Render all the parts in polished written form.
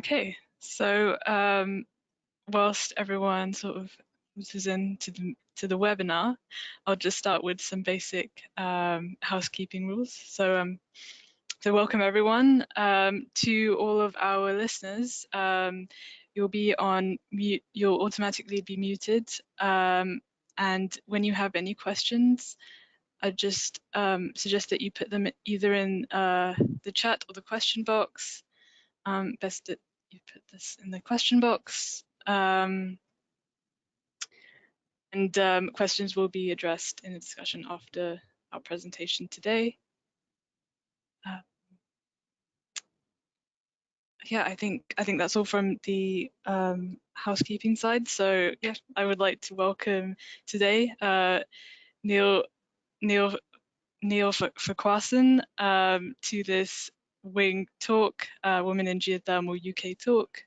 Okay, so whilst everyone sort of is into the webinar, I'll just start with some basic housekeeping rules. So welcome everyone. To all of our listeners, you'll be on mute. You'll automatically be muted, and when you have any questions, I just suggest that you put them either in the chat or the question box. Best that you put this in the question box, and questions will be addressed in the discussion after our presentation today. Yeah, I think that's all from the housekeeping side. So yeah, I would like to welcome today Neil Farquharson to this WING talk, Women in Geothermal UK talk.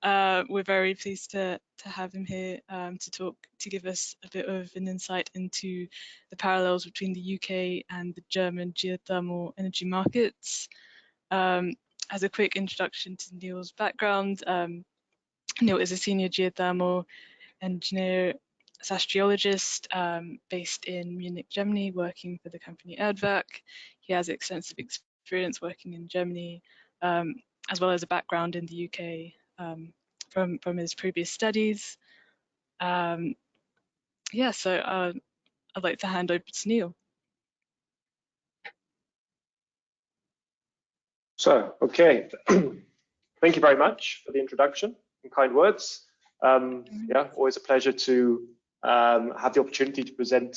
We're very pleased to have him here to give us a bit of an insight into the parallels between the UK and the German geothermal energy markets. As a quick introduction to Neil's background, Neil is a senior geothermal engineer / geologist based in Munich, Germany, working for the company ERDWERK. He has extensive experience working in Germany, as well as a background in the UK from his previous studies. Yeah, so I'd like to hand over to Neil. So, okay, thank you very much for the introduction and kind words. Yeah, always a pleasure to have the opportunity to present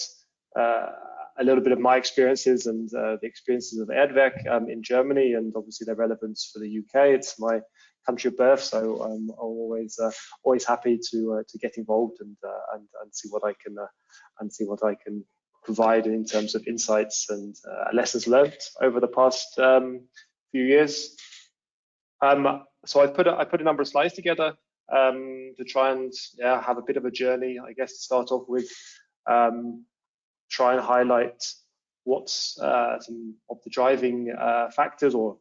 a little bit of my experiences and the experiences of ERDWERK in Germany, and obviously their relevance for the UK. It's my country of birth, so I'm always happy to get involved and see what I can provide in terms of insights and lessons learned over the past few years. So I put a number of slides together to try and have a bit of a journey, I guess, to start off with. Try and highlight what's some of the driving factors, or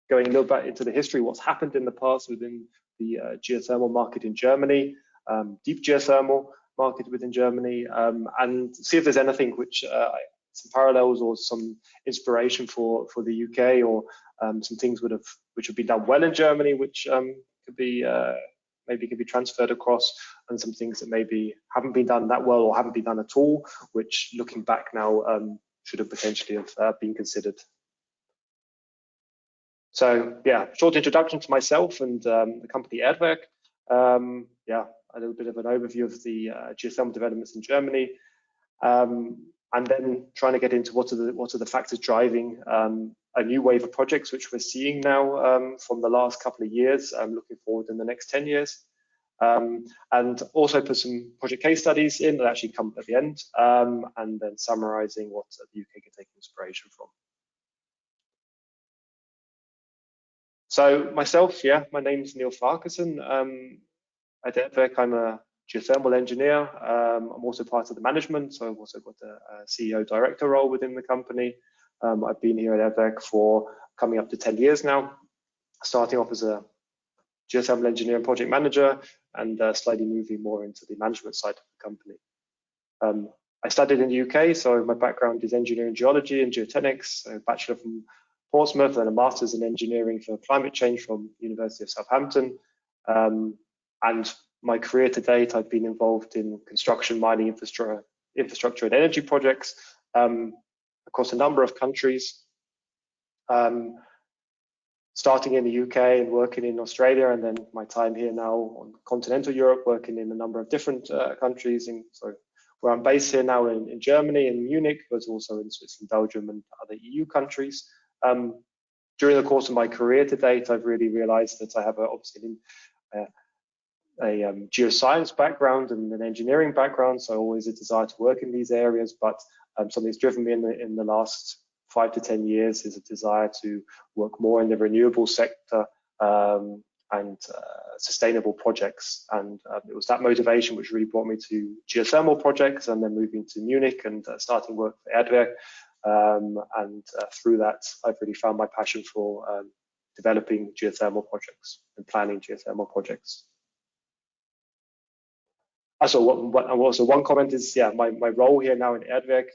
going a little bit into the history, what's happened in the past within the geothermal market in Germany, deep geothermal market within Germany, and see if there's anything which some parallels or some inspiration for the UK, or some things which have been done well in Germany, which could be maybe can be transferred across, and some things that maybe haven't been done that well or haven't been done at all, which looking back now should have potentially have been considered. So yeah, short introduction to myself and the company ERDWERK. Yeah, a little bit of an overview of the geothermal developments in Germany, and then trying to get into what are the factors driving a new wave of projects which we're seeing now from the last couple of years, looking forward in the next 10 years. And also put some project case studies in that actually come at the end, and then summarizing what the UK can take inspiration from. So myself, yeah, my name is Neil Farquharson. At ERDWERK, I'm a geothermal engineer. I'm also part of the management, so I've also got a CEO director role within the company. I've been here at ERDWERK for coming up to 10 years now, starting off as a geothermal engineer and project manager, and slightly moving more into the management side of the company. I studied in the UK, so my background is engineering geology and geotechnics, a bachelor from Portsmouth and a master's in engineering for climate change from University of Southampton. And my career to date, I've been involved in construction, mining, infrastructure and energy projects across a number of countries, starting in the UK and working in Australia, and then my time here now on continental Europe, working in a number of different countries. So where I'm based here now in Germany, in Munich, but also in Switzerland, Belgium, and other EU countries. During the course of my career to date, I've really realized that I have obviously a geoscience background and an engineering background, so always a desire to work in these areas, but something that's driven me in the last 5 to 10 years is a desire to work more in the renewable sector and sustainable projects. And it was that motivation which really brought me to geothermal projects, and then moving to Munich and starting work for ERDWERK. And through that, I've really found my passion for developing geothermal projects and planning geothermal projects. Also, one comment is, yeah, my role here now in ERDWERK,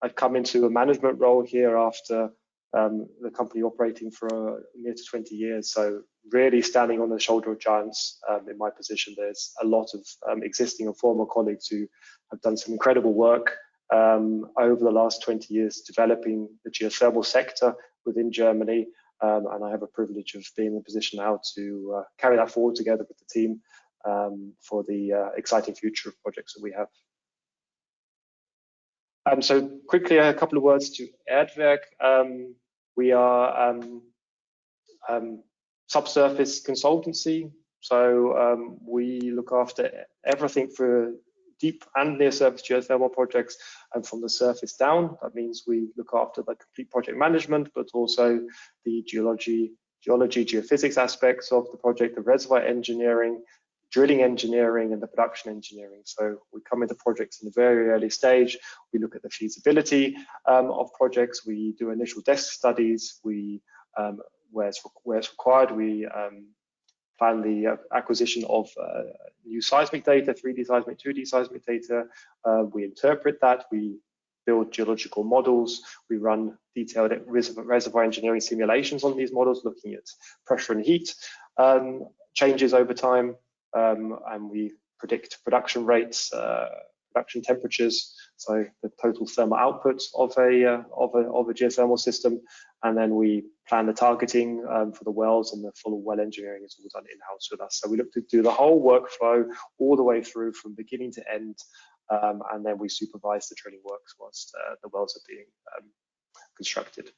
I've come into a management role here after the company operating for near to 20 years. So really standing on the shoulder of giants in my position. There's a lot of existing and former colleagues who have done some incredible work over the last 20 years developing the geothermal sector within Germany. And I have a privilege of being in a position now to carry that forward together with the team for the exciting future of projects that we have. So quickly, a couple of words to ERDWERK. We are subsurface consultancy. So we look after everything for deep and near surface geothermal projects and from the surface down. That means we look after the complete project management, but also the geology, geophysics aspects of the project, the reservoir engineering, drilling engineering, and the production engineering. So we come into projects in a very early stage. We look at the feasibility of projects. We do initial desk studies. We, where it's required, we plan the acquisition of new seismic data, 3D seismic, 2D seismic data. We interpret that. We build geological models. We run detailed reservoir engineering simulations on these models, looking at pressure and heat changes over time. And we predict production rates, production temperatures, so the total thermal output of a geothermal system, and then we plan the targeting for the wells, and the full well engineering is all done in-house with us. So we look to do the whole workflow all the way through from beginning to end, and then we supervise the drilling works whilst the wells are being constructed.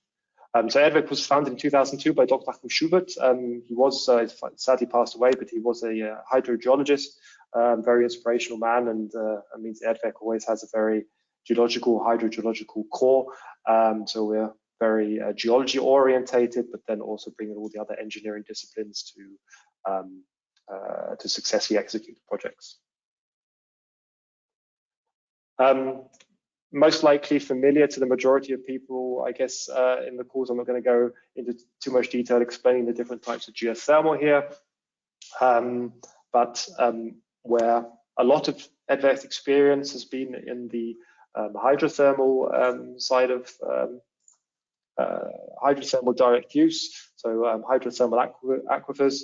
So ERDWERK was founded in 2002 by Dr. Achim Schubert. He was sadly passed away, but he was a hydrogeologist, very inspirational man, and that means ERDWERK always has a very hydrogeological core. So we're very geology orientated, but then also bringing all the other engineering disciplines to successfully execute the projects. Most likely familiar to the majority of people, I guess, in the course. I'm not going to go into too much detail explaining the different types of geothermal here, but where a lot of ERDWERK's experience has been in the hydrothermal side of hydrothermal direct use, so hydrothermal aquifers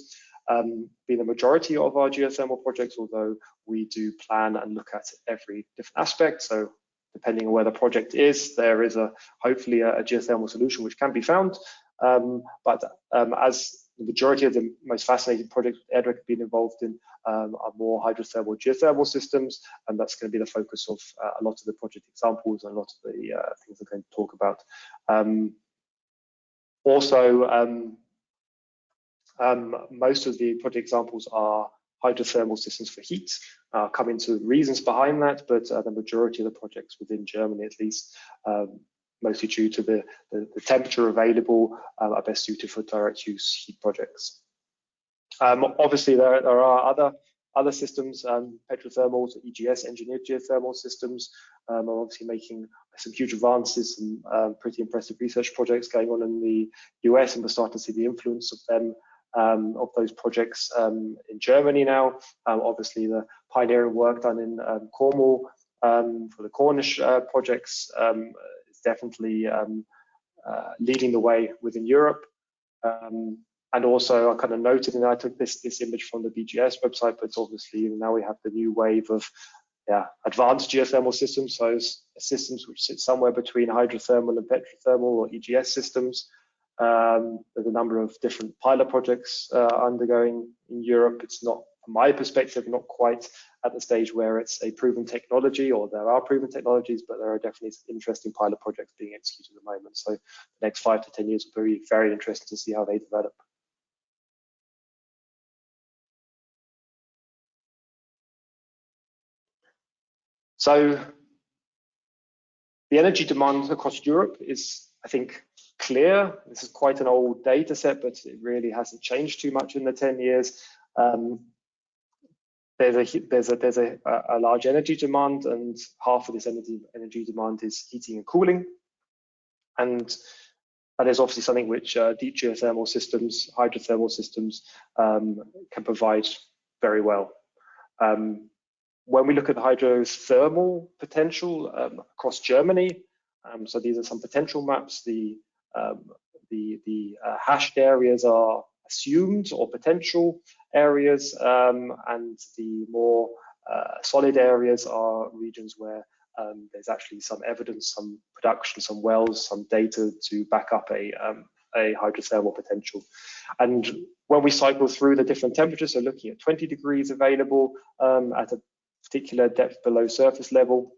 being the majority of our geothermal projects, although we do plan and look at every different aspect. So depending on where the project is, there is hopefully a geothermal solution which can be found. But as the majority of the most fascinating projects ERDWERK have been involved in are more hydrothermal geothermal systems, and that's going to be the focus of a lot of the project examples and a lot of the things we're going to talk about. Also, most of the project examples are hydrothermal systems for heat. I'll come into reasons behind that, but the majority of the projects within Germany, at least, mostly due to the temperature available, are best suited for direct use heat projects. Obviously, there are other systems, petrothermals, EGS, engineered geothermal systems, are obviously making some huge advances and pretty impressive research projects going on in the US, and we're starting to see the influence of them. Of those projects in Germany now. Obviously, the pioneering work done in Cornwall for the Cornish projects is definitely leading the way within Europe. And also, I kind of noted, and I took this image from the BGS website, but obviously now we have the new wave of advanced geothermal systems, so systems which sit somewhere between hydrothermal and petrothermal or EGS systems. There's a number of different pilot projects undergoing in Europe. It's not, from my perspective, not quite at the stage where it's a proven technology, or there are proven technologies, but there are definitely some interesting pilot projects being executed at the moment. So the next 5 to 10 years will be very interesting to see how they develop. So the energy demand across Europe is, I think, clear. This is quite an old data set, but it really hasn't changed too much in the 10 years. There's a large energy demand, and half of this energy demand is heating and cooling. And that is obviously something which deep geothermal systems, hydrothermal systems can provide very well. When we look at the hydrothermal potential across Germany, so these are some potential maps. The hashed areas are assumed or potential areas, and the more solid areas are regions where there's actually some evidence, some production, some wells, some data to back up a hydrothermal potential. And when we cycle through the different temperatures, so looking at 20 degrees available at a particular depth below surface level,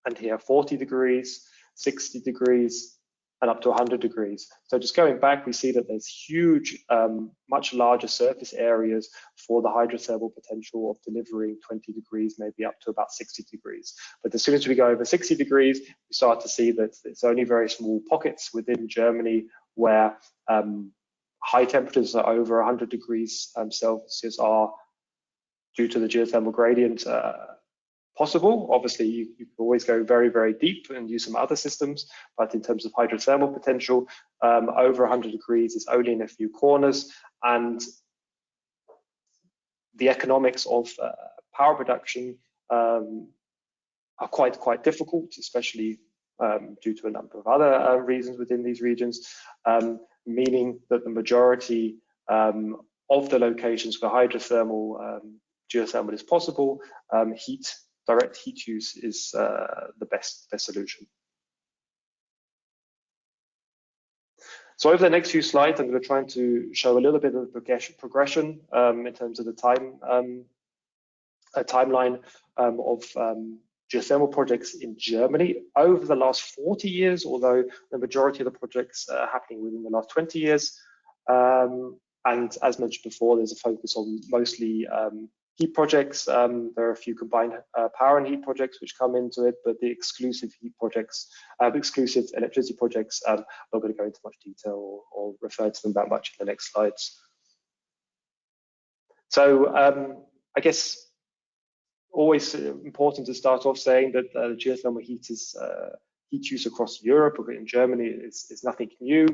and here 40 degrees, 60 degrees, and up to 100 degrees. So just going back, we see that there's huge, much larger surface areas for the hydrothermal potential of delivering 20 degrees, maybe up to about 60 degrees. But as soon as we go over 60 degrees, we start to see that it's only very small pockets within Germany where high temperatures are over 100 degrees Celsius are, due to the geothermal gradient, possible. Obviously, you can always go very, very deep and use some other systems, but in terms of hydrothermal potential, over 100 degrees is only in a few corners, and the economics of power production are quite difficult, especially due to a number of other reasons within these regions, meaning that the majority of the locations where hydrothermal geothermal is possible, direct heat use is the best solution. So over the next few slides, I'm going to try to show a little bit of progression in terms of the timeline of geothermal projects in Germany over the last 40 years, although the majority of the projects are happening within the last 20 years. And as mentioned before, there's a focus on mostly heat projects. There are a few combined power and heat projects which come into it, but the exclusive heat projects, exclusive electricity projects, I'm not going to go into much detail or refer to them that much in the next slides. So I guess always important to start off saying that the geothermal heat use across Europe or in Germany is nothing new.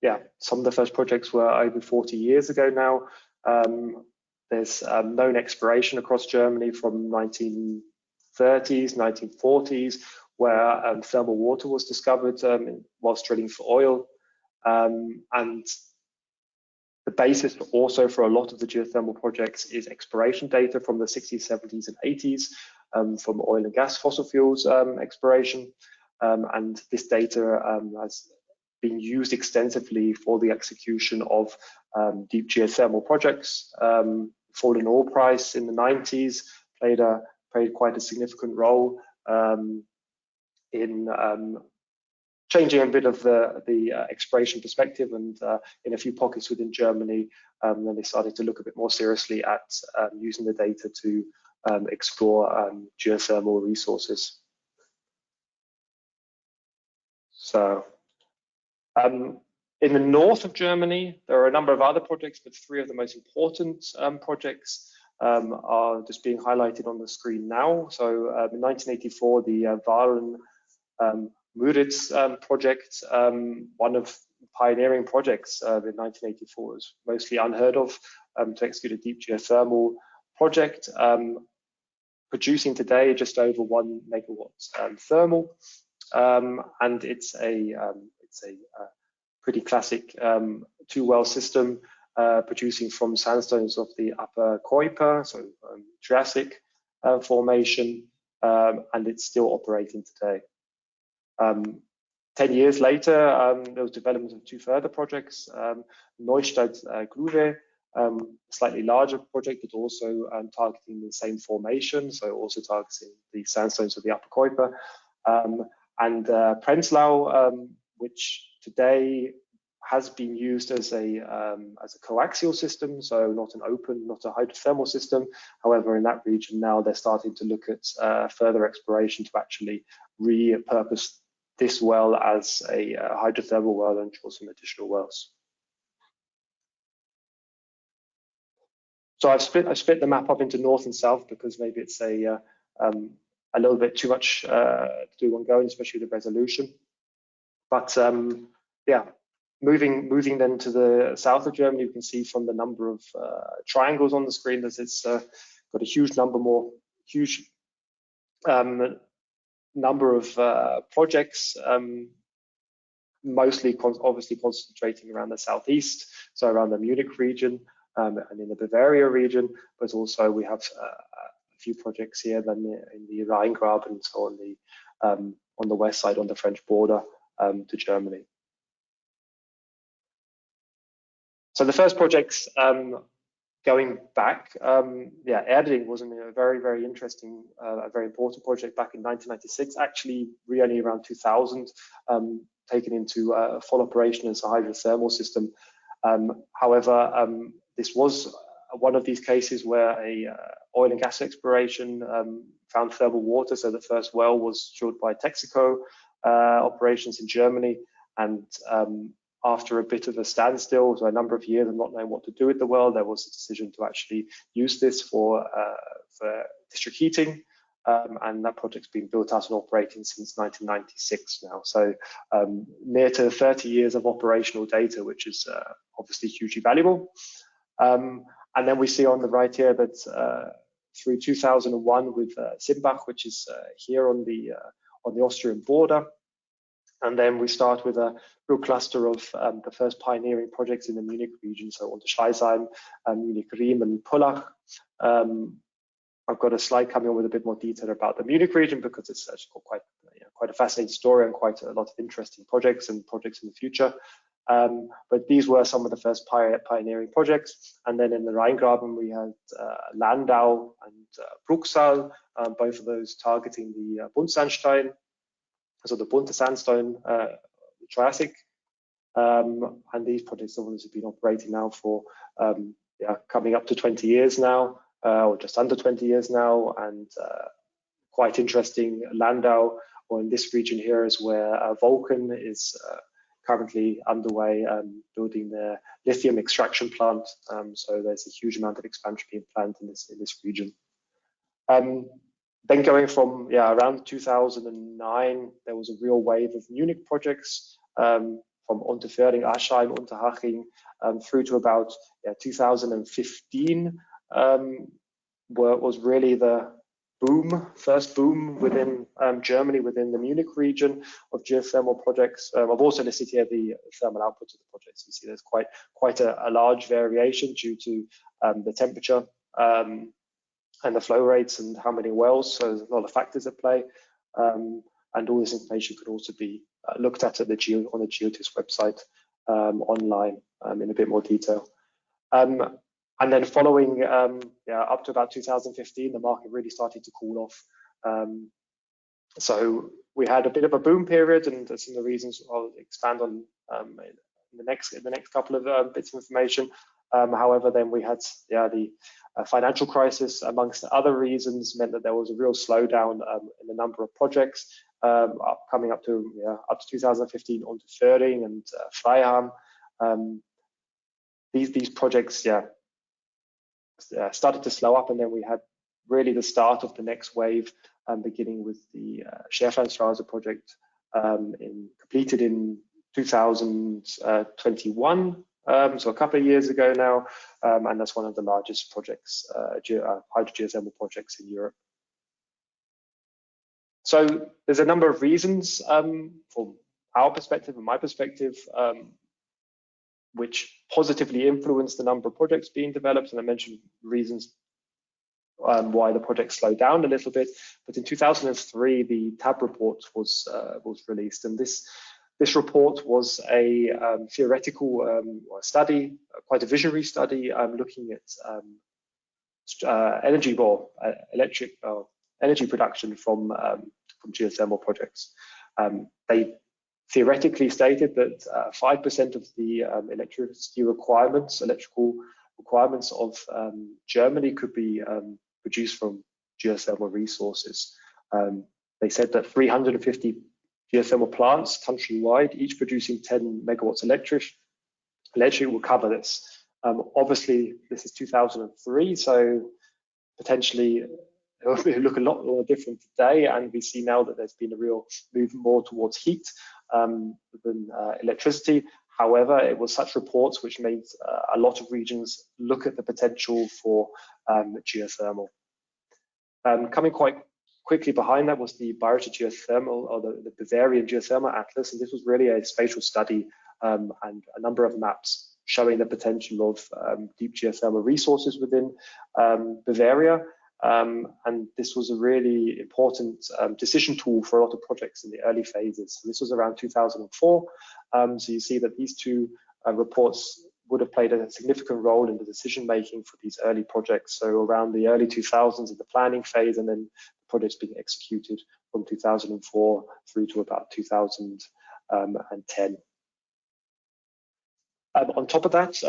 Yeah, some of the first projects were over 40 years ago now. There's known exploration across Germany from 1930s, 1940s, where thermal water was discovered whilst drilling for oil. And the basis also for a lot of the geothermal projects is exploration data from the 60s, 70s, and 80s from oil and gas fossil fuels exploration. And this data has been used extensively for the execution of deep geothermal projects. Falling oil price in the 90s played quite a significant role in changing a bit of the exploration perspective, and in a few pockets within Germany, then they started to look a bit more seriously at using the data to explore geothermal resources. So in the north of Germany, there are a number of other projects, but three of the most important projects are just being highlighted on the screen now. So in 1984, the Waren Müritz project, one of the pioneering projects in 1984, was mostly unheard of to execute a deep geothermal project, producing today just over 1 megawatt thermal, and it's a pretty classic two-well system producing from sandstones of the Upper Kuiper, so Triassic formation, and it's still operating today. 10 years later, there was development of two further projects, Neustadt Gruve, slightly larger project, but also targeting the same formation, so also targeting the sandstones of the Upper Kuiper, and Prenzlau, which today has been used as a coaxial system, so not an open, not a hydrothermal system. However, in that region now, they're starting to look at further exploration to actually repurpose this well as a hydrothermal well and drill some additional wells. So I've split the map up into north and south because maybe it's a little bit too much to do one going, especially the resolution. But yeah, moving then to the south of Germany, you can see from the number of triangles on the screen that it's got a huge number of projects, mostly obviously concentrating around the southeast, so around the Munich region and in the Bavaria region, but also we have a few projects here then in the Rheingraben, so on the west side on the French border to Germany. So the first projects going back, yeah, ERDWERK was a very interesting, a very important project back in 1996, actually really around 2000, taken into full operation as a hydrothermal system. However, this was one of these cases where a oil and gas exploration found thermal water. So the first well was drilled by Texaco operations in Germany, and after a bit of a standstill, so a number of years of not knowing what to do with the well, there was a decision to actually use this for district heating, and that project's been built out and operating since 1996 now. So near to 30 years of operational data, which is obviously hugely valuable. And then we see on the right here that through 2001 with Simbach, which is here on the Austrian border. And then we start with a real cluster of the first pioneering projects in the Munich region, so on the Schleißheim, Munich, Riem, and Pullach. I've got a slide coming on with a bit more detail about the Munich region because it's actually got quite a fascinating story and quite a lot of interesting projects in the future. But these were some of the first pioneering projects. And then in the Rheingraben, we had Landau and Bruchsal, both of those targeting the Buntsandstein, so the Bunte sandstone Triassic. And these projects have obviously been operating now for coming up to 20 years now, or just under 20 years now, and quite interesting. Landau, or in this region here, is where Vulcan is currently underway building their lithium extraction plant. So there's a huge amount of expansion being planned in this region. Then going from around 2009, there was a real wave of Munich projects from Unterföhring, Aschheim, Unterhaching, through to about 2015, was really the first boom within Germany, within the Munich region of geothermal projects. I've also listed here the thermal output of the projects. You see there's quite a large variation due to the temperature and the flow rates and how many wells. So there's a lot of factors at play. And all this information could also be looked at on the Geotis website online in a bit more detail. And then following up to about 2015, the market really started to cool off. So we had a bit of a boom period, and some of the reasons I'll expand on in the next couple of bits of information. However, then we had the financial crisis, amongst other reasons, meant that there was a real slowdown in the number of projects coming up to 2015 on to Föhring and Freiham. These projects started to slow up, and then we had really the start of the next wave, beginning with the Schärfenstraße project, completed in 2021. So a couple of years ago now, and that's one of the largest projects, hydrogeothermal projects in Europe. So there's a number of reasons from our perspective and my perspective, which positively influence the number of projects being developed. And I mentioned reasons why the project slowed down a little bit. But in 2003, the TAB report was released, and this report was a theoretical study, quite a visionary study, looking at energy production from geothermal projects. They theoretically stated that 5% of the electrical requirements of Germany could be produced from geothermal resources. They said that 350 geothermal plants countrywide, each producing 10 megawatts electric will cover this. Obviously, this is 2003, so potentially look a lot more different today, and we see now that there's been a real move more towards heat than electricity. However, it was such reports which made a lot of regions look at the potential for geothermal. Coming quite quickly behind that was the Bayerische Geothermal, or the Bavarian Geothermal Atlas, and this was really a spatial study and a number of maps showing the potential of deep geothermal resources within Bavaria. And this was a really important decision tool for a lot of projects in the early phases. So this was around 2004. So you see that these two reports would have played a significant role in the decision making for these early projects. So around the early 2000s in the planning phase, and then the projects being executed from 2004 through to about 2010. On top of that,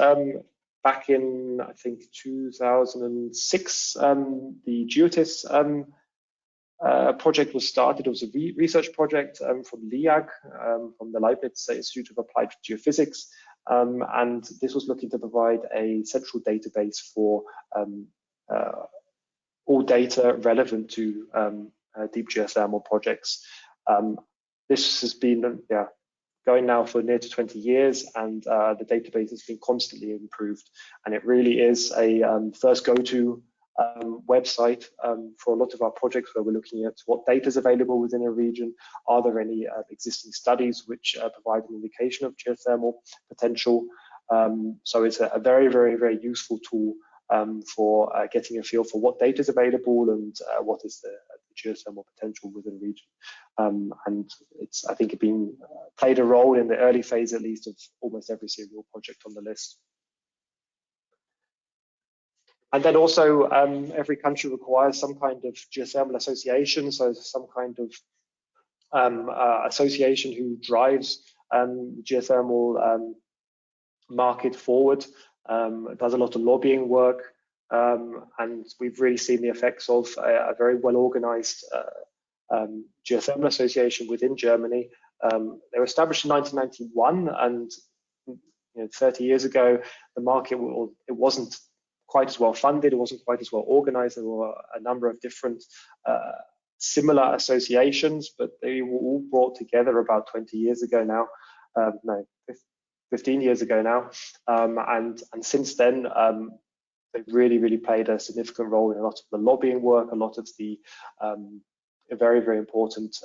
back in, I think, 2006, the GEOTIS project was started. It was a research project from LIAG, from the Leibniz Institute of Applied Geophysics. And this was looking to provide a central database for all data relevant to deep geothermal projects. This has been going now for near to 20 years, and the database has been constantly improved. And it really is a first go-to website for a lot of our projects, where we're looking at what data is available within a region. Are there any existing studies which provide an indication of geothermal potential? So it's a very, very, very useful tool for getting a feel for what data is available and what is the geothermal potential within a region. And it's, I think, been played a role in the early phase, at least, of almost every serial project on the list. And then also, every country requires some kind of geothermal association, so some kind of association who drives the geothermal market forward. Does a lot of lobbying work, and we've really seen the effects of a very well organized geothermal association within Germany. They were established in 1991, and 30 years ago, the market, it wasn't quite as well funded, it wasn't quite as well organized. There were a number of different similar associations, but they were all brought together about 20 years ago now. No, 15 years ago now, and since then they've really played a significant role in a lot of the lobbying work, a lot of the very, very important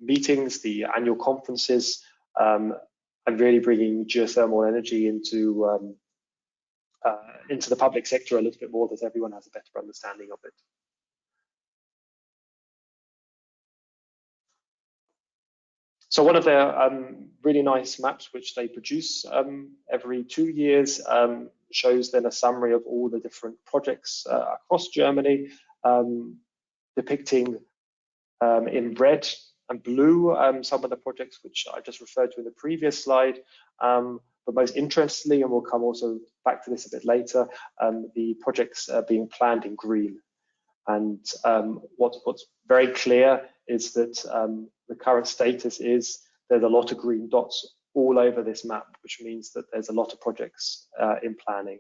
meetings, the annual conferences, and really bringing geothermal energy into the public sector a little bit more, that everyone has a better understanding of it. So one of their really nice maps, which they produce every 2 years, shows then a summary of all the different projects across Germany, depicting in red and blue some of the projects which I just referred to in the previous slide. But most interestingly, and we'll come also back to this a bit later, the projects being planned in green. And what's very clear is that the current status is there's a lot of green dots all over this map, which means that there's a lot of projects in planning.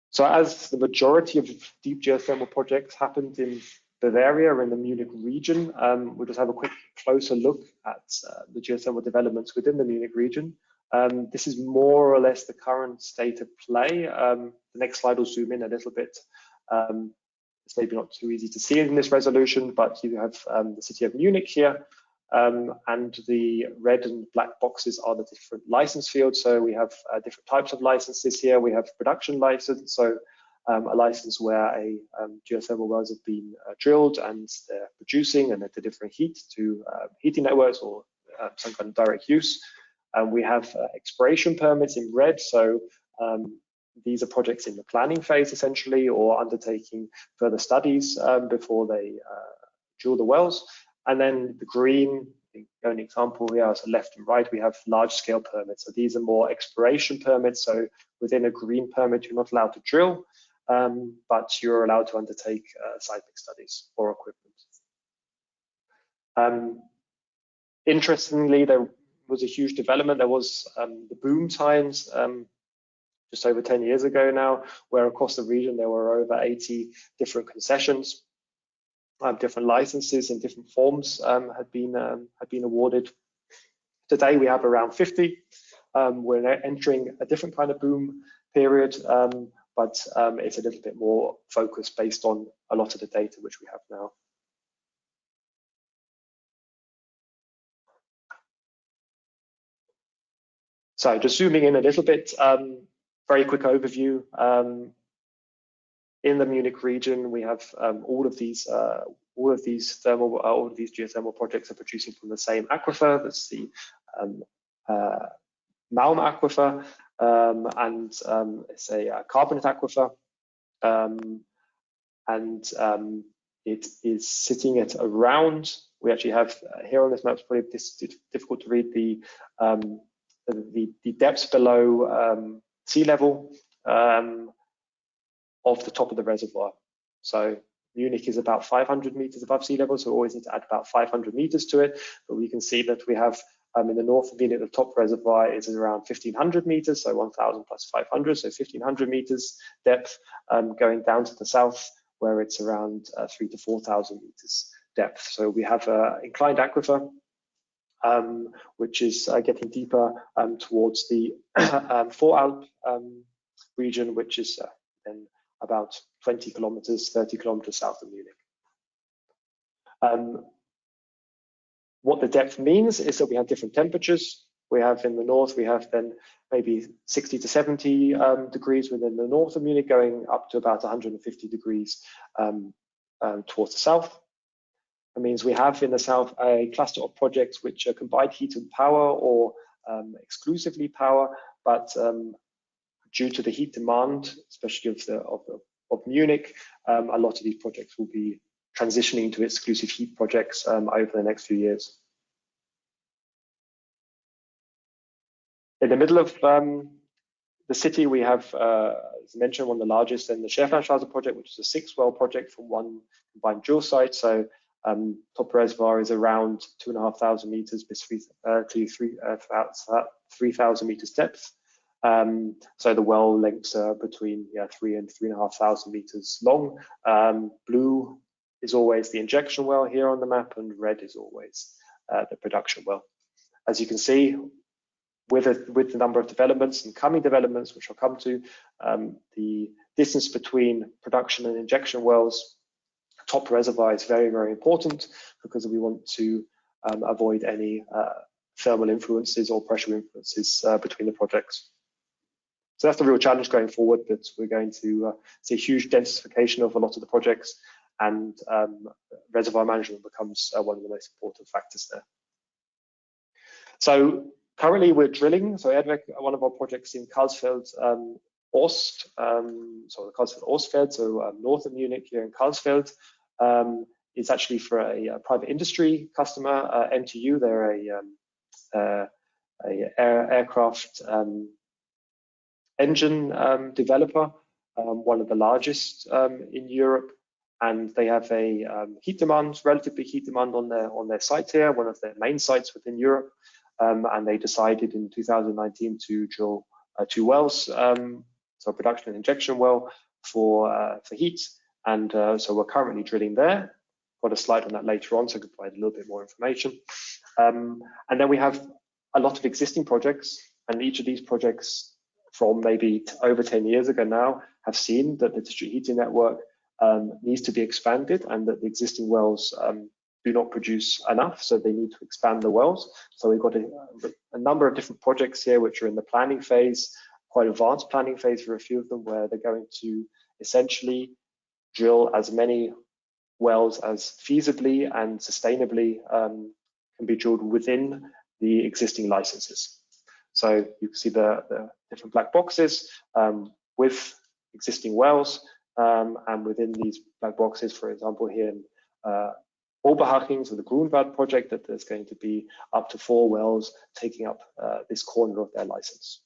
So as the majority of deep geothermal projects happened in Bavaria, in the Munich region, we'll just have a quick closer look at the geothermal developments within the Munich region. This is more or less the current state of play. The next slide will zoom in a little bit. It's maybe not too easy to see in this resolution, but you have the city of Munich here, and the red and black boxes are the different license fields. So we have different types of licenses here. We have production license, so a license where a geothermal wells have been drilled and they're producing and at a different heat to heating networks or some kind of direct use. We have exploration permits in red, so these are projects in the planning phase essentially, or undertaking further studies before they drill the wells. And then the green, the only example here is left and right, we have large scale permits. So these are more exploration permits. So within a green permit, you're not allowed to drill, but you're allowed to undertake seismic studies or equipment. Interestingly, there was a huge development. There was the boom times just over 10 years ago now, where across the region there were over 80 different concessions, different licenses in different forms had been awarded. Today we have around 50. We're entering a different kind of boom period, but it's a little bit more focused based on a lot of the data which we have now. So just zooming in a little bit, very quick overview. In the Munich region, we have all of these geothermal projects are producing from the same aquifer. That's the Malm aquifer, and it's a carbonate aquifer, and it is sitting at around. We actually have here on this map. It's probably difficult to read the depths below sea level of the top of the reservoir. So Munich is about 500 meters above sea level, so we always need to add about 500 meters to it. But we can see that we have in the north of Munich, the top reservoir is around 1,500 meters, so 1,000 plus 500, so 1,500 meters depth, going down to the south where it's around 3,000 to 4,000 meters depth. So we have an inclined aquifer, which is getting deeper towards the Voralp region, which is then about 20 kilometers, 30 kilometers south of Munich. What the depth means is that we have different temperatures. We have in the north, we have then maybe 60 to 70 degrees within the north of Munich, going up to about 150 degrees towards the south. That means we have in the south a cluster of projects which are combined heat and power or exclusively power, but due to the heat demand, especially of Munich, a lot of these projects will be transitioning to exclusive heat projects over the next few years. In the middle of the city, we have, as I mentioned, one of the largest, and the Schäferstraße project, which is a 6-well project from one combined drill site. So top reservoir is around 2,500 meters to 3,000 meters depth. So the well lengths are between 3,000 and 3,500 meters long. Blue is always the injection well here on the map, and red is always the production well. As you can see, with the number of developments and coming developments, which I'll come to, the distance between production and injection wells, top reservoir is very, very important because we want to avoid any thermal influences or pressure influences between the projects. So that's the real challenge going forward, that we're going to see huge densification of a lot of the projects, and reservoir management becomes one of the most important factors there. So currently we're drilling, so ERDWERK, one of our projects in Karlsfeld Ost, so the Karlsfeld Ostfeld, so north of Munich here in Karlsfeld, is actually for a private industry customer, MTU. They're a aircraft engine developer, one of the largest in Europe, and they have a heat demand, relatively heat demand on their site here, one of their main sites within Europe, and they decided in 2019 to drill 2 wells, so a production and injection well for heat, and so we're currently drilling there. Got a slide on that later on, so I can provide a little bit more information. And then we have a lot of existing projects, and each of these projects from maybe over 10 years ago now have seen that the district heating network needs to be expanded, and that the existing wells do not produce enough, so they need to expand the wells. So we've got a number of different projects here which are in the planning phase, quite advanced planning phase for a few of them, where they're going to essentially drill as many wells as feasibly and sustainably can be drilled within the existing licenses. So you can see the different black boxes with existing wells, and within these black boxes, for example, here in Oberhaching, so the Grunwald project, that there's going to be up to 4 wells taking up this corner of their license.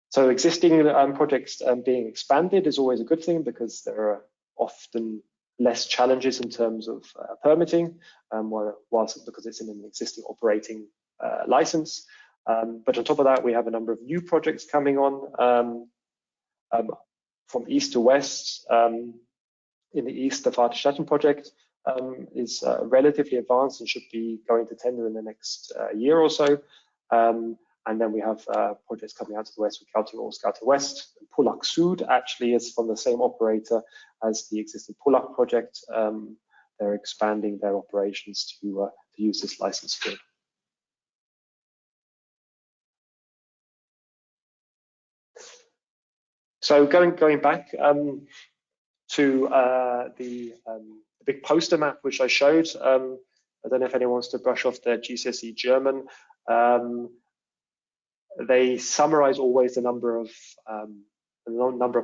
So existing projects being expanded is always a good thing, because there are often less challenges in terms of permitting, whilst because it's in an existing operating license. But on top of that, we have a number of new projects coming on from east to west. In the east, the Farquharson project is relatively advanced and should be going to tender in the next year or so. And then we have projects coming out to the west with Geothermal West. Pullack Sud actually is from the same operator as the existing Pullack project. They're expanding their operations to use this license field. So going back to the big poster map which I showed. I don't know if anyone wants to brush off their GCSE German. They summarize always the number of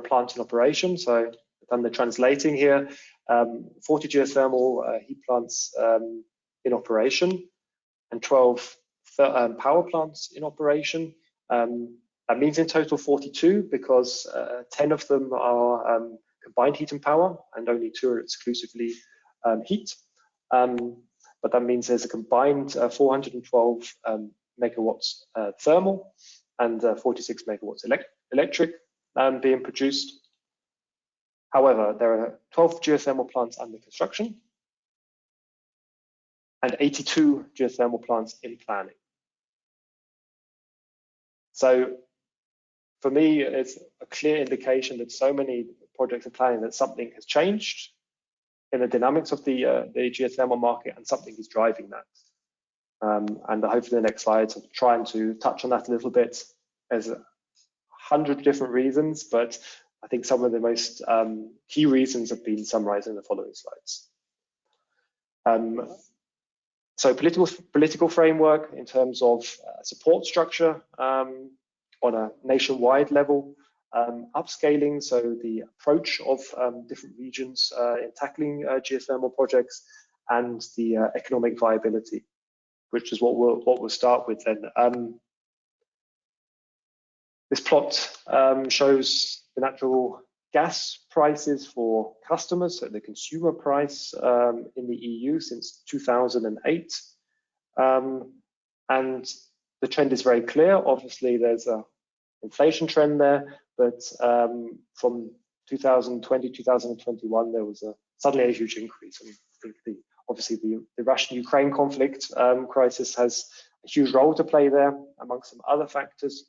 plants in operation. So I've done the translating here. 40 geothermal heat plants in operation and 12 power plants in operation. That means in total 42 because 10 of them are combined heat and power and only 2 are exclusively heat. But that means there's a combined 412 megawatts thermal and 46 megawatts electric being produced. However, there are 12 geothermal plants under construction and 82 geothermal plants in planning. So for me, it's a clear indication that so many projects are planning that something has changed in the dynamics of the geothermal market and something is driving that. And I hope for the next slides I'm trying to touch on that a little bit. There's 100 different reasons, but I think some of the most key reasons have been summarized in the following slides. So political framework in terms of support structure on a nationwide level, upscaling, so the approach of different regions in tackling geothermal projects, and the economic viability, which is what we'll start with then. This plot shows the natural gas prices for customers, so the consumer price in the EU since 2008. And the trend is very clear. Obviously, there's a inflation trend there, but from 2020, 2021, there was suddenly a huge increase. And I think obviously the Russian-Ukraine conflict crisis has a huge role to play there, amongst some other factors.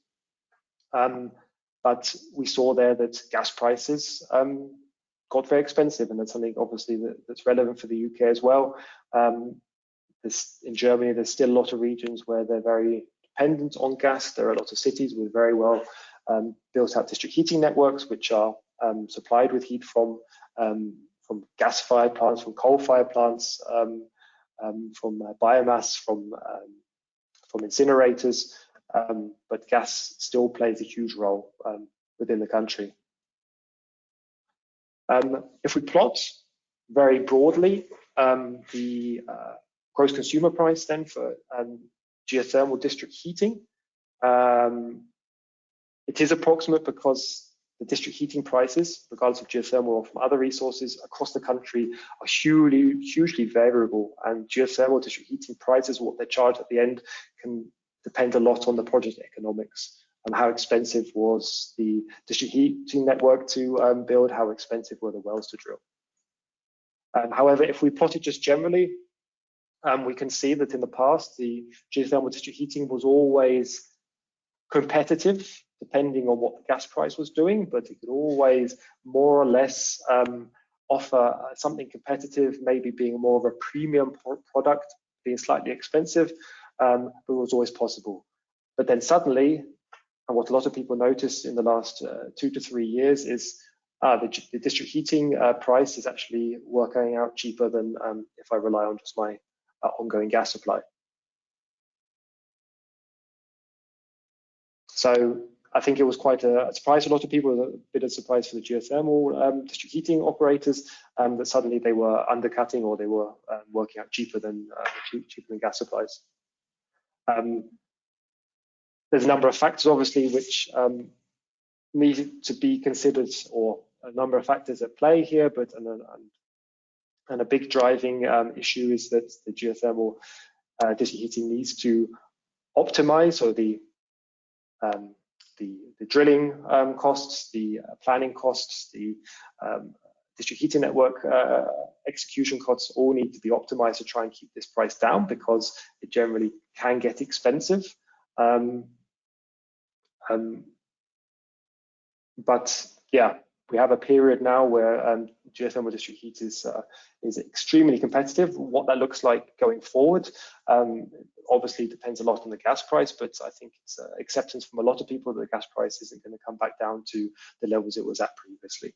But we saw there that gas prices got very expensive, and that's something obviously that's relevant for the UK as well. In Germany, there's still a lot of regions where they're very dependent on gas. There are a lot of cities with very well built out district heating networks, which are supplied with heat from gas-fired plants, from coal-fired plants, from biomass, from incinerators. But gas still plays a huge role within the country. If we plot very broadly the gross consumer price then for geothermal district heating, it is approximate because the district heating prices, regardless of geothermal or from other resources across the country, are hugely variable, and geothermal district heating prices, what they charge at the end, can depend a lot on the project economics and how expensive was the district heating network to build, how expensive were the wells to drill. However, if we plot it just generally, we can see that in the past, the geothermal district heating was always competitive, depending on what the gas price was doing, but it could always more or less offer something competitive, maybe being more of a premium product, being slightly expensive, but it was always possible. But then suddenly, and what a lot of people noticed in the last 2 to 3 years is the district heating price is actually working out cheaper than if I rely on just my ongoing gas supply. So I think it was quite a surprise to a lot of people, a bit of surprise for the geothermal district heating operators, that suddenly they were undercutting or they were working out cheaper than gas supplies. There's a number of factors, obviously, which need to be considered, or a number of factors at play here, but and a big driving issue is that the geothermal district heating needs to optimize, or the drilling costs, the planning costs, the district heating network execution costs all need to be optimized to try and keep this price down, because it generally can get expensive. But yeah, we have a period now where geothermal district heat is extremely competitive. What that looks like going forward obviously depends a lot on the gas price, but I think it's acceptance from a lot of people that the gas price isn't going to come back down to the levels it was at previously.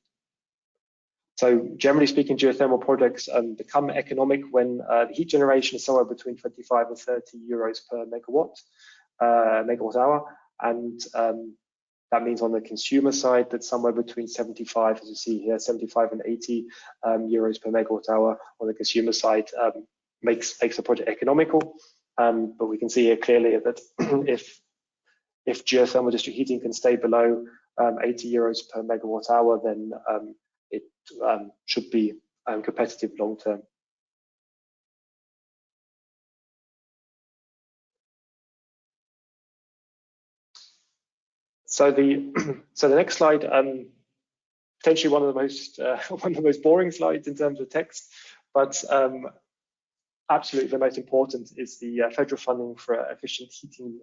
So generally speaking, geothermal projects become economic when the heat generation is somewhere between 25 and 30 euros per megawatt hour, and that means on the consumer side that somewhere between 75, as you see here, 75 and 80 euros per megawatt hour on the consumer side makes the project economical. But we can see here clearly that if geothermal district heating can stay below 80 euros per megawatt hour, then it should be competitive long term. So the next slide, potentially one of the most boring slides in terms of text, but absolutely the most important is the federal funding for efficient heating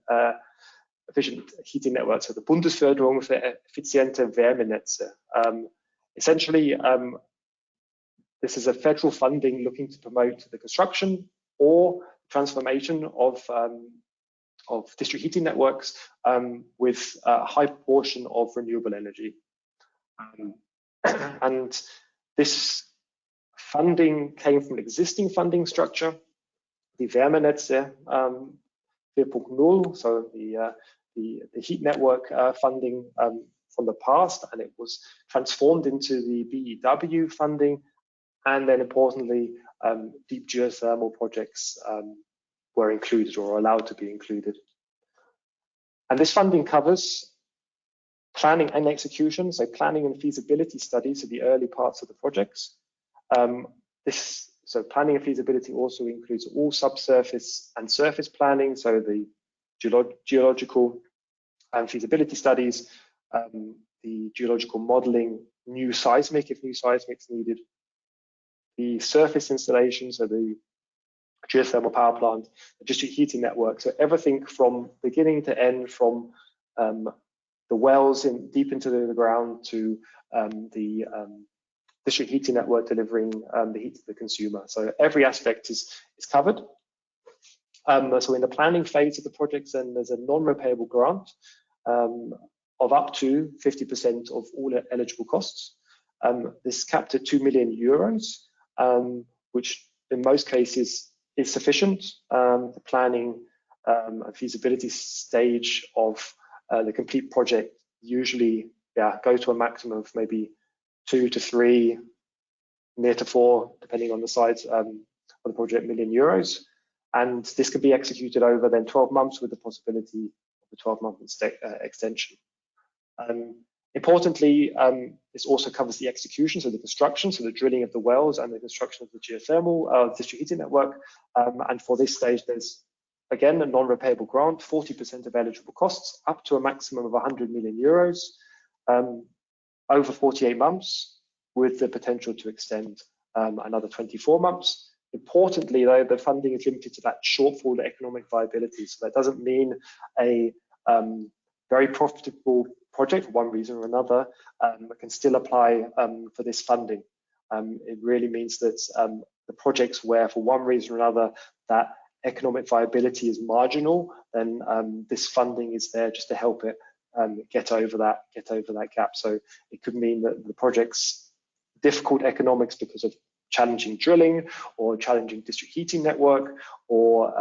networks, so the Bundesförderung für effiziente Wärmenetze. Essentially, this is a federal funding looking to promote the construction or transformation of district heating networks with a high proportion of renewable energy. And this funding came from an existing funding structure, the Wärmenetze 4.0, so the heat network funding from the past, and it was transformed into the WwW funding, and then importantly, deep geothermal projects were included or allowed to be included. And this funding covers planning and execution, so planning and feasibility studies of the early parts of the projects. So planning and feasibility also includes all subsurface and surface planning, so the geological and feasibility studies, the geological modeling, new seismic if new seismic is needed, the surface installation, so the geothermal power plant, the district heating network, so everything from beginning to end, from the wells deep into the ground to the district heating network delivering the heat to the consumer. So every aspect is covered. So in the planning phase of the projects, then there's a non-repayable grant of up to 50% of all eligible costs. This is capped at 2 million euros, which in most cases is sufficient. The planning and feasibility stage of the complete project usually go to a maximum of maybe 2 to 3, near to 4, depending on the size of the project, million euros. And this can be executed over then 12 months with the possibility of a 12-month extension. Importantly, this also covers the execution, so the construction, so the drilling of the wells and the construction of the geothermal district heating network. And for this stage, there's again a non-repayable grant, 40% of eligible costs, up to a maximum of 100 million euros, over 48 months, with the potential to extend another 24 months. Importantly, though, the funding is limited to that shortfall to economic viability. So that doesn't mean a very profitable project for one reason or another can still apply for this funding. It really means that the projects where for one reason or another that economic viability is marginal, then this funding is there just to help it get over that gap. So it could mean that the project's difficult economics because of challenging drilling or challenging district heating network or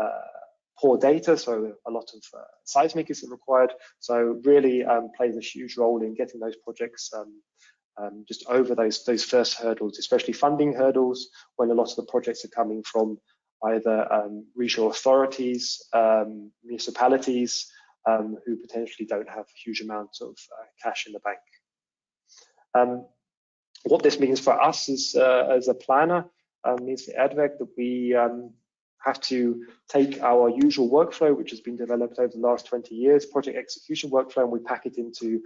poor data, so a lot of seismic is required. So really plays a huge role in getting those projects just over those first hurdles, especially funding hurdles, when a lot of the projects are coming from either regional authorities, municipalities, who potentially don't have huge amounts of cash in the bank. What this means for us is, as a planner, means for ERDWERK that we have to take our usual workflow, which has been developed over the last 20 years, project execution workflow, and we pack it into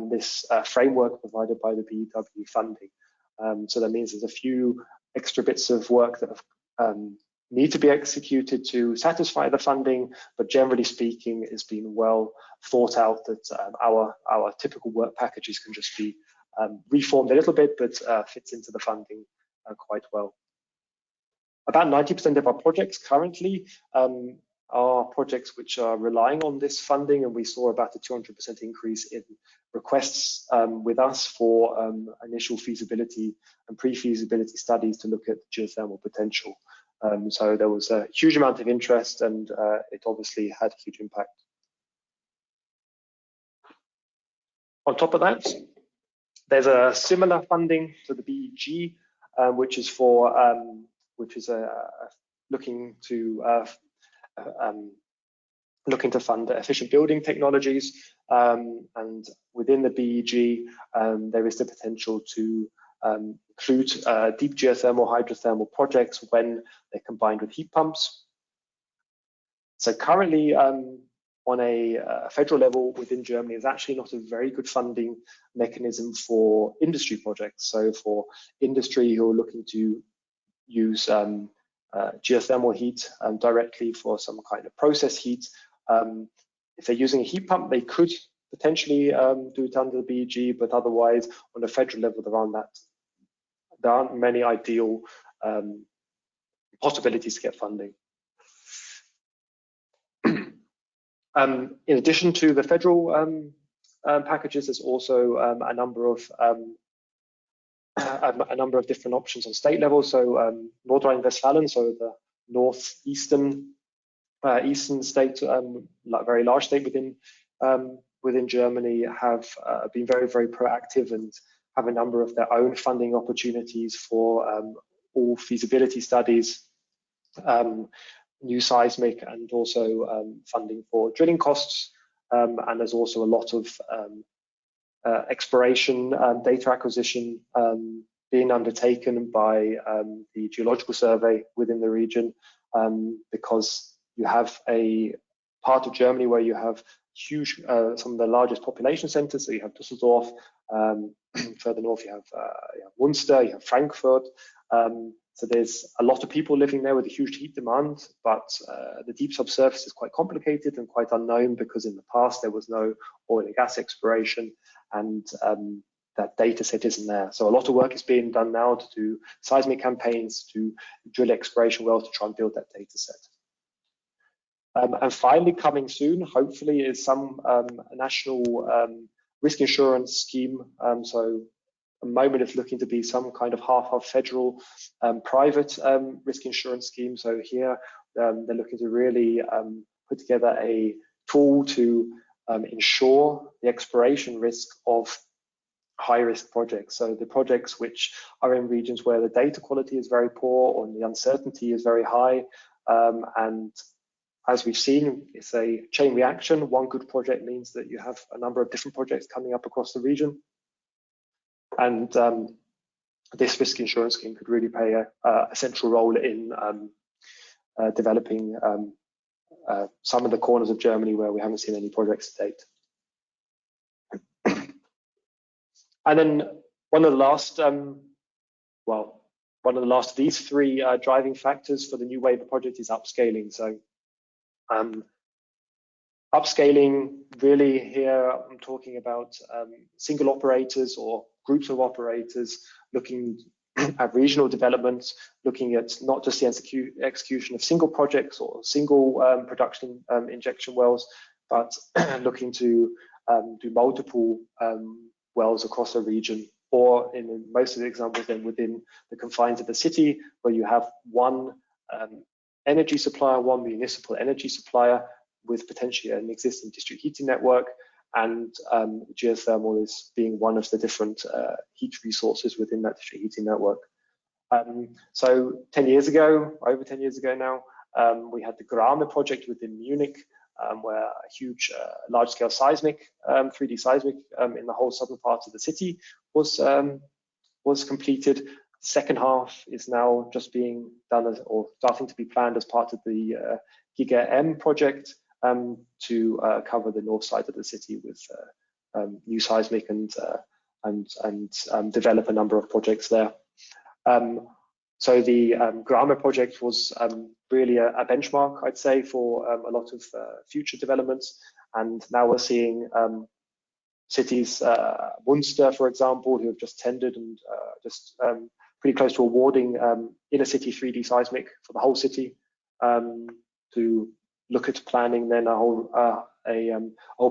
this framework provided by the WwW funding. So that means there's a few extra bits of work that need to be executed to satisfy the funding, but generally speaking, it's been well thought out that our typical work packages can just be reformed a little bit, but fits into the funding quite well. About 90% of our projects currently are projects which are relying on this funding, and we saw about a 200% increase in requests with us for initial feasibility and pre-feasibility studies to look at geothermal potential. So there was a huge amount of interest, and it obviously had a huge impact. On top of that, there's a similar funding to the BEG, which is for looking to fund efficient building technologies, and within the BEG there is the potential to include deep geothermal, hydrothermal projects when they're combined with heat pumps. So currently on a federal level within Germany is actually not a very good funding mechanism for industry projects. So for industry who are looking to use geothermal heat directly for some kind of process heat, if they're using a heat pump, they could potentially do it under the BEG, but otherwise on a federal level there aren't many ideal possibilities to get funding. In addition to the federal packages, there's also a number of different options on state level. So North Rhine-Westphalia, so the northeastern eastern state, very large state within Germany, have been very, very proactive and have a number of their own funding opportunities for all feasibility studies, new seismic, and also funding for drilling costs. And there's also a lot of exploration data acquisition being undertaken by the Geological Survey within the region, because you have a part of Germany where you have huge, some of the largest population centers. So you have Düsseldorf, further north you have Munster, you have Frankfurt. So there's a lot of people living there with a huge heat demand, but the deep subsurface is quite complicated and quite unknown, because in the past there was no oil and gas exploration, and that data set isn't there. So a lot of work is being done now to do seismic campaigns, to drill exploration wells to try and build that data set. And finally, coming soon, hopefully, is some national risk insurance scheme. So at the moment it's looking to be some kind of half federal private risk insurance scheme. So here they're looking to really put together a tool to ensure the exploration risk of high-risk projects. So the projects which are in regions where the data quality is very poor or the uncertainty is very high, and as we've seen, it's a chain reaction. One good project means that you have a number of different projects coming up across the region. And this risk insurance scheme could really play a central role in developing some of the corners of Germany where we haven't seen any projects to date. And then one of the last of these three driving factors for the new wave of project is upscaling. So upscaling, really here I'm talking about single operators or groups of operators looking at regional developments, looking at not just the execution of single projects or single production injection wells, but looking to do multiple wells across a region, or in most of the examples then within the confines of the city, where you have one energy supplier, one municipal energy supplier with potentially an existing district heating network, and geothermal is being one of the different heat resources within that district heating network. So 10 years ago, over 10 years ago now, we had the Grame project within Munich, where a huge large-scale seismic, 3D seismic in the whole southern part of the city was completed. Second half is now just being done as, or starting to be planned as part of the GigaM project to cover the north side of the city with new seismic and develop a number of projects there. So the Grammar project was really a benchmark, I'd say, for a lot of future developments. And now we're seeing cities, Munster, for example, who have just tendered and just pretty close to awarding inner city 3D seismic for the whole city to look at planning then a whole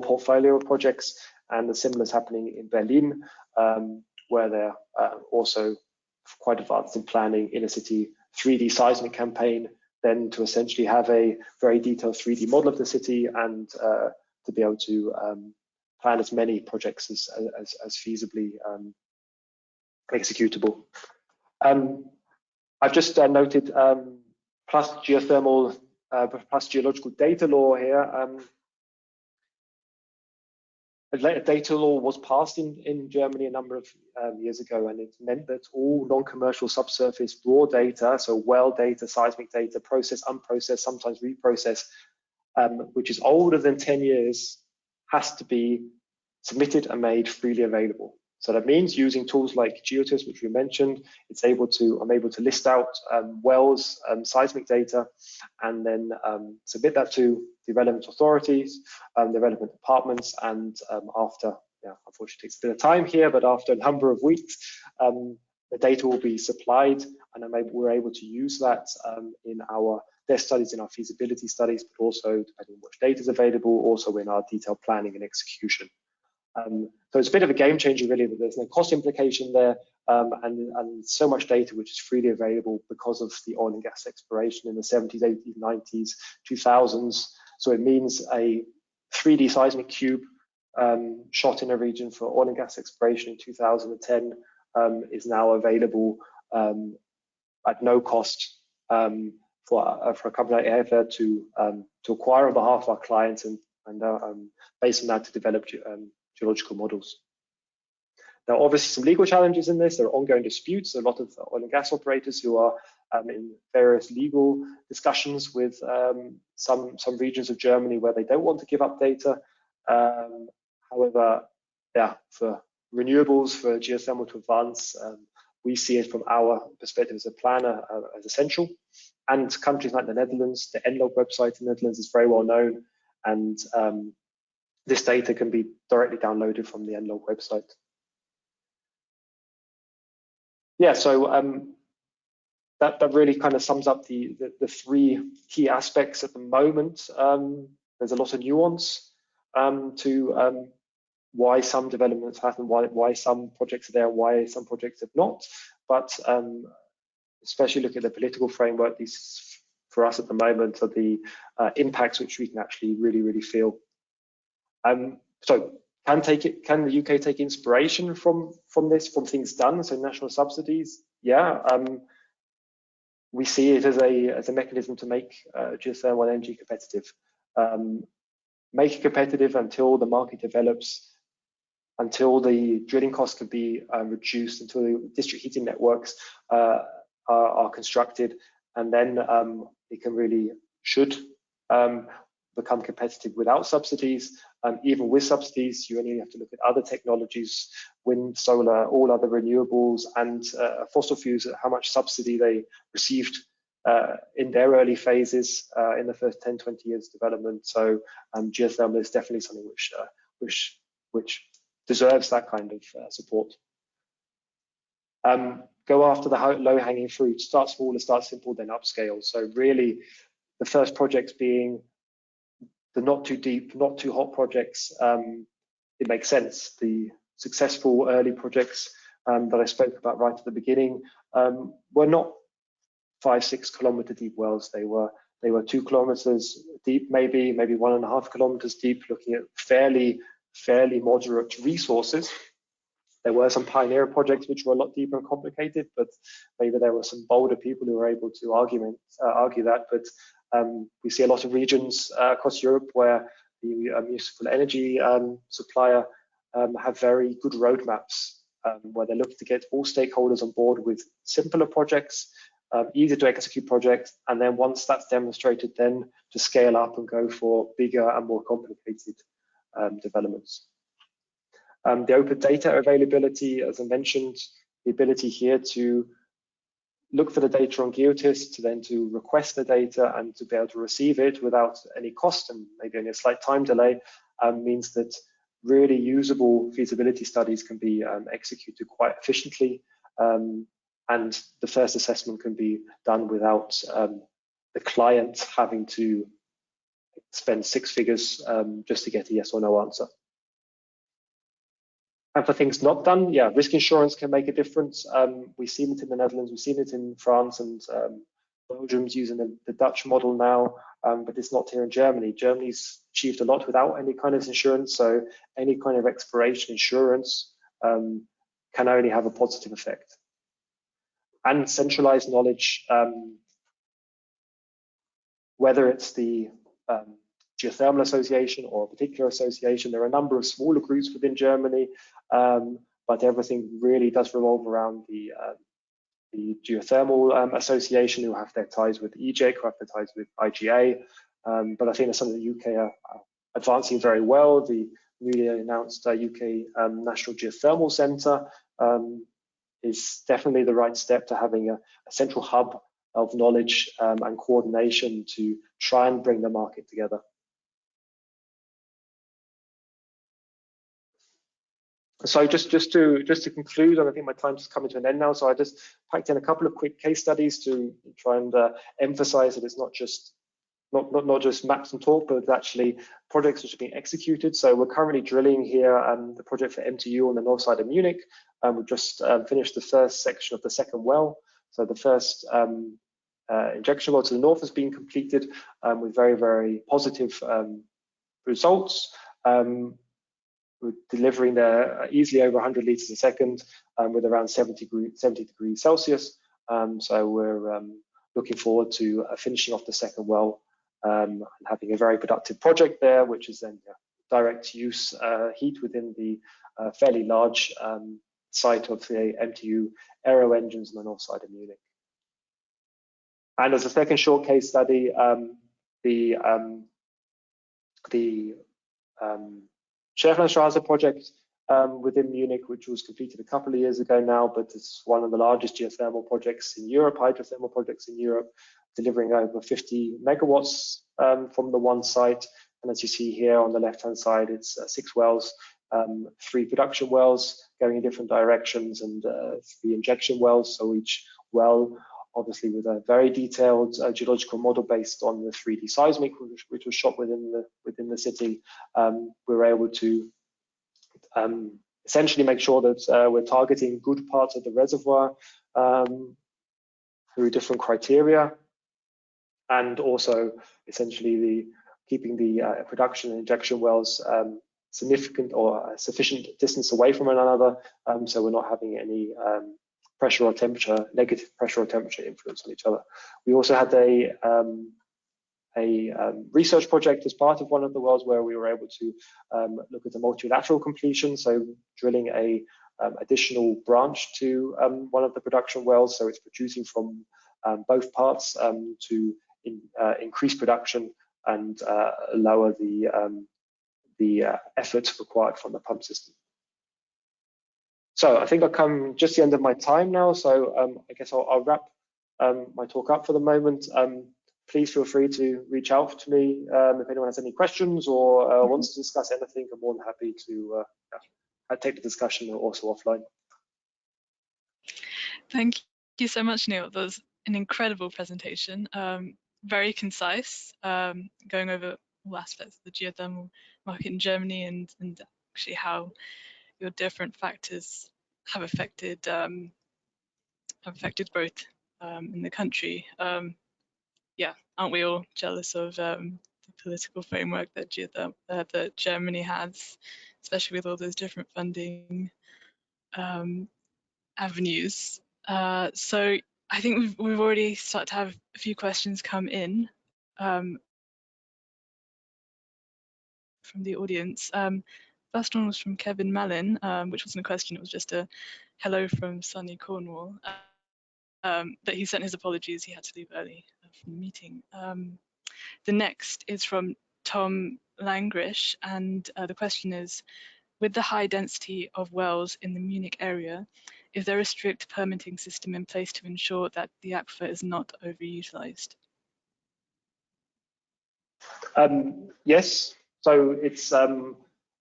portfolio of projects. And the similar is happening in Berlin, where they're also quite advanced in planning inner city 3D seismic campaign, then to essentially have a very detailed 3D model of the city and to be able to plan as many projects as feasibly executable. I've just noted plus geothermal, plus geological data law here. A data law was passed in Germany a number of years ago, and it meant that all non-commercial subsurface raw data, so well data, seismic data, processed, unprocessed, sometimes reprocessed, which is older than 10 years, has to be submitted and made freely available. So that means using tools like GeoTIS, which we mentioned, I'm able to list out wells, seismic data, and then submit that to the relevant authorities, the relevant departments, and after, unfortunately it takes a bit of time here, but after a number of weeks, the data will be supplied, and then we're able to use that in our desk studies, in our feasibility studies, but also, depending on which data is available, also in our detailed planning and execution. So it's a bit of a game changer, really, that there's no cost implication there, and so much data which is freely available because of the oil and gas exploration in the 70s, 80s, 90s, 2000s. So it means a 3D seismic cube shot in a region for oil and gas exploration in 2010 is now available at no cost for a company like ERDWERK to acquire on behalf of our clients and based on that to develop geological models. Now, obviously, some legal challenges in this. There are ongoing disputes. There are a lot of oil and gas operators who are in various legal discussions with some regions of Germany where they don't want to give up data. However, for renewables, for geothermal to advance, we see it from our perspective as a planner as essential. And countries like the Netherlands, the ENLOG website in the Netherlands is very well known, and this data can be directly downloaded from the ENLOG website. Yeah, so that really kind of sums up the three key aspects at the moment. There's a lot of nuance to why some developments happen, why some projects are there, why some projects have not. But especially look at the political framework, these for us at the moment are the impacts which we can actually really feel. So can the UK take inspiration from this, from things done? So national subsidies, we see it as a mechanism to make geothermal energy competitive. Make it competitive until the market develops, until the drilling costs can be reduced, until the district heating networks are constructed, and then it can should become competitive without subsidies. Even with subsidies, you only have to look at other technologies, wind, solar, all other renewables, and fossil fuels, how much subsidy they received in their early phases in the first 10, 20 years of development. So geothermal is definitely something which deserves that kind of support. Go after the low-hanging fruit, start smaller, start simple, then upscale. So really, the first projects being the not too deep, not too hot projects, it makes sense. The successful early projects that I spoke about right at the beginning were not 5-6 kilometer deep wells. They were 2 kilometers deep, maybe 1.5 kilometers deep, looking at fairly moderate resources. There were some pioneer projects which were a lot deeper and complicated, but maybe there were some bolder people who were able to argue that. But we see a lot of regions across Europe where the municipal energy supplier have very good roadmaps where they're looking to get all stakeholders on board with simpler projects, easier to execute projects, and then once that's demonstrated, then to scale up and go for bigger and more complicated developments. The open data availability, as I mentioned, the ability here to look for the data on Geotis, to then to request the data and to be able to receive it without any cost and maybe only a slight time delay, means that really usable feasibility studies can be executed quite efficiently, and the first assessment can be done without the client having to spend 6 figures just to get a yes or no answer. And for things not done, yeah, risk insurance can make a difference. We've seen it in the Netherlands, we've seen it in France, and Belgium's using the Dutch model now, but it's not here in Germany. Germany's achieved a lot without any kind of insurance, so any kind of exploration insurance can only have a positive effect. And centralized knowledge, whether it's the Geothermal Association or a particular association, there are a number of smaller groups within Germany, but everything really does revolve around the Geothermal Association, who have their ties with EJEC, who have their ties with IGA, but I think that's something the UK are advancing very well. The newly announced UK National Geothermal Centre is definitely the right step to having a central hub of knowledge and coordination to try and bring the market together. So just to conclude, and I think my time's coming to an end now, so I just packed in a couple of quick case studies to try and emphasize that it's not just maps and talk, but actually projects which are being executed. So we're currently drilling here the project for MTU on the north side of Munich. We've just finished the first section of the second well. So the first injection well to the north has been completed with very, very positive results. We're delivering there easily over 100 liters a second with around 70 degrees Celsius. So we're looking forward to finishing off the second well and having a very productive project there, which is then direct use heat within the fairly large site of the MTU aero engines on the north side of Munich. And as a second short case study, the Schäflernstraße project within Munich, which was completed a couple of years ago now, but it's one of the largest geothermal projects in Europe, hydrothermal projects in Europe, delivering over 50 megawatts from the one site. And as you see here on the left-hand side, it's 6 wells, 3 production wells going in different directions, and 3 injection wells. So each well, obviously with a very detailed geological model based on the 3D seismic, which was shot within the city, we were able to essentially make sure that we're targeting good parts of the reservoir through different criteria, and also essentially keeping the production and injection wells significant or sufficient distance away from one another, so we're not having any pressure or temperature, negative pressure or temperature influence on each other. We also had a research project as part of one of the wells where we were able to look at the multilateral completion, so drilling a additional branch to one of the production wells, so it's producing from both parts to increase production and lower the effort required from the pump system. So I think I've come just the end of my time now, so I guess I'll wrap my talk up for the moment. Please feel free to reach out to me if anyone has any questions or wants to discuss anything. I'm more than happy to take the discussion also offline. Thank you so much, Neil. That was an incredible presentation, very concise, going over all aspects of the geothermal market in Germany and actually how your different factors have affected growth in the country. Yeah, aren't we all jealous of the political framework that that Germany has, especially with all those different funding avenues? So I think we've already started to have a few questions come in from the audience. first one was from Kevin Mallin, which wasn't a question, it was just a hello from sunny Cornwall. But he sent his apologies, he had to leave early from the meeting. The next is from Tom Langrish, and the question is, with the high density of wells in the Munich area, is there a strict permitting system in place to ensure that the aquifer is not overutilized? Yes, so it's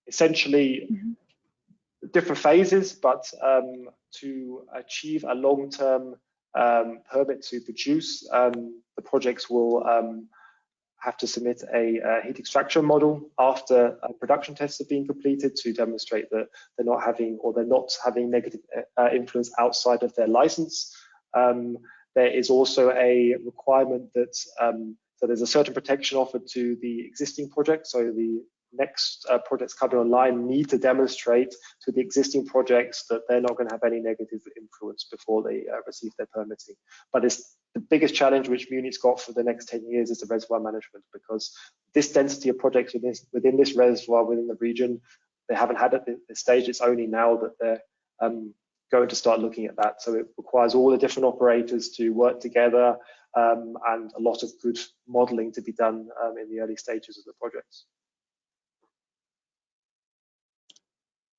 essentially different phases, but to achieve a long-term permit to produce, the projects will have to submit a heat extraction model after production tests have been completed to demonstrate that they're not having negative influence outside of their license. There is also a requirement that so there's a certain protection offered to the existing project. So the next projects coming online need to demonstrate to the existing projects that they're not going to have any negative influence before they receive their permitting. But it's the biggest challenge which Munich's got for the next 10 years is the reservoir management, because this density of projects within this reservoir, within the region, they haven't had at this stage. It's only now that they're going to start looking at that. So it requires all the different operators to work together and a lot of good modeling to be done in the early stages of the projects.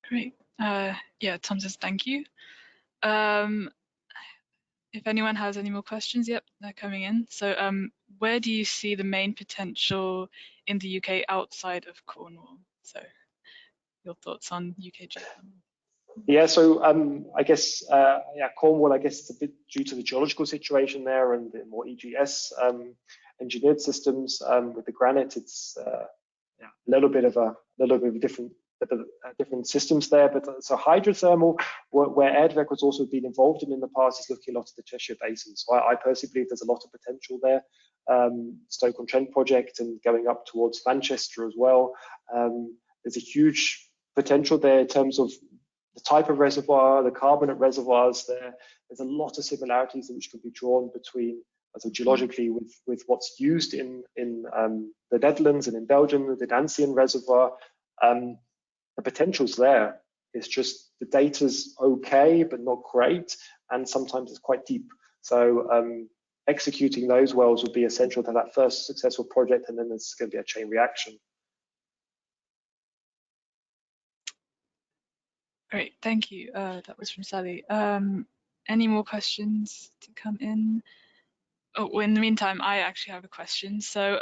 Great. Yeah, Tom says thank you. If anyone has any more questions, yep, they're coming in. So where do you see the main potential in the UK outside of Cornwall? So your thoughts on UK geothermal? Yeah, so I guess, yeah, Cornwall, I guess it's a bit due to the geological situation there and the more EGS engineered systems with the granite. It's yeah, a little bit of different systems there. But so hydrothermal, where ERDWERK has also been involved in the past, is looking a lot at the Cheshire Basin. So I personally believe there's a lot of potential there. Stoke-on-Trent project and going up towards Manchester as well. There's a huge potential there in terms of the type of reservoir, the carbonate reservoirs there. There's a lot of similarities which can be drawn between, so geologically, with what's used in the Netherlands and in Belgium, the Dancian reservoir. The potential's there. It's just the data's okay, but not great, and sometimes it's quite deep. So executing those wells would be essential to that first successful project, and then there's going to be a chain reaction. Great, thank you. That was from Sally. Any more questions to come in? Oh, well, in the meantime, I actually have a question. So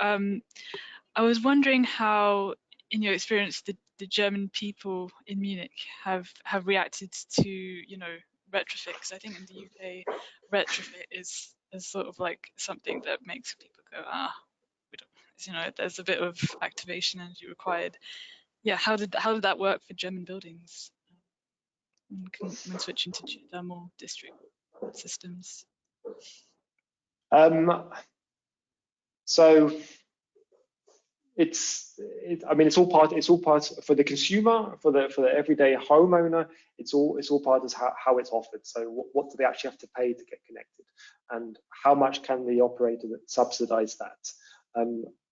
I was wondering how, in your experience, the German people in Munich have reacted to, you know, retrofit. Because I think in the UK, retrofit is sort of like something that makes people go, we don't, you know, there's a bit of activation energy required. Yeah, how did that work for German buildings when switching to geothermal district systems? So I mean, it's all part for the consumer, for the everyday homeowner. It's all part of how it's offered. So what do they actually have to pay to get connected, and how much can the operator subsidize that?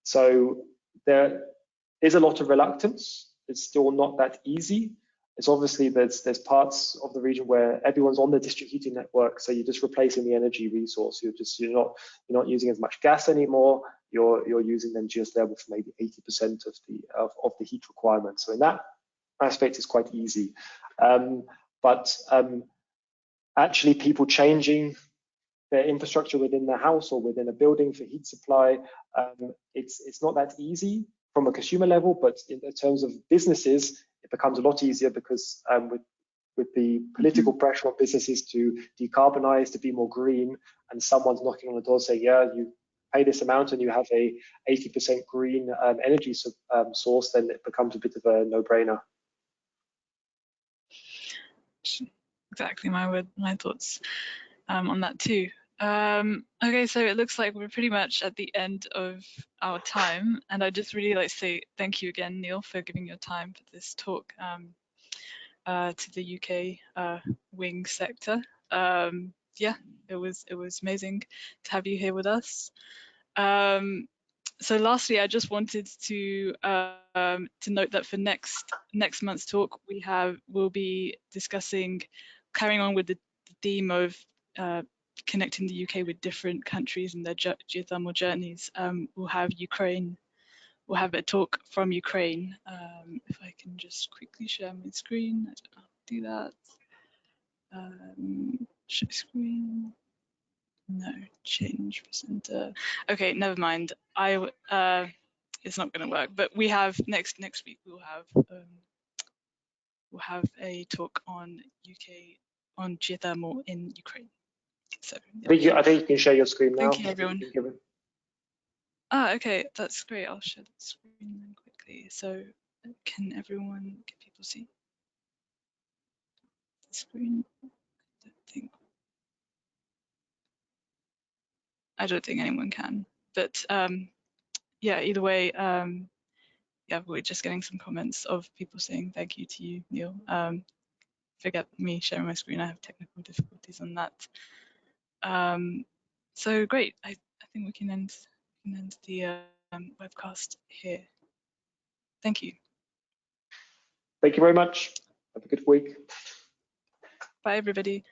So there is a lot of reluctance. It's still not that easy. It's obviously there's parts of the region where everyone's on the district heating network, so you're just replacing the energy resource. You're not using as much gas anymore. You're using then geothermal for maybe 80% of the heat requirement. So in that aspect, it's quite easy. But actually, people changing their infrastructure within their house or within a building for heat supply, it's not that easy from a consumer level, but in terms of businesses, it becomes a lot easier because with the political pressure on businesses to decarbonize, to be more green, and someone's knocking on the door saying, yeah, you pay this amount and you have a 80% green energy source, then it becomes a bit of a no-brainer. Exactly my thoughts on that too. Okay, so it looks like we're pretty much at the end of our time, and I'd just really like to say thank you again, Neil, for giving your time for this talk to the UK wing sector. Yeah, it was amazing to have you here with us. So lastly, I just wanted to note that for next month's talk, we'll be discussing, carrying on with the theme of connecting the UK with different countries and their geothermal journeys. We'll have a talk from Ukraine. If I can just quickly share my screen, I don't know how to do that. Share screen. No, change presenter. Okay, never mind. It's not going to work. But we have next week we'll have a talk on geothermal in Ukraine. So yeah. I think you can share your screen now. Thank you, everyone. Okay, that's great. I'll share the screen then quickly. So can people see the screen? I don't think anyone can. But yeah, either way, yeah, we're just getting some comments of people saying thank you to you, Neil. Forget me sharing my screen. I have technical difficulties on that. So great. I think we can end the webcast here. Thank you. Thank you very much. Have a good week. Bye, everybody.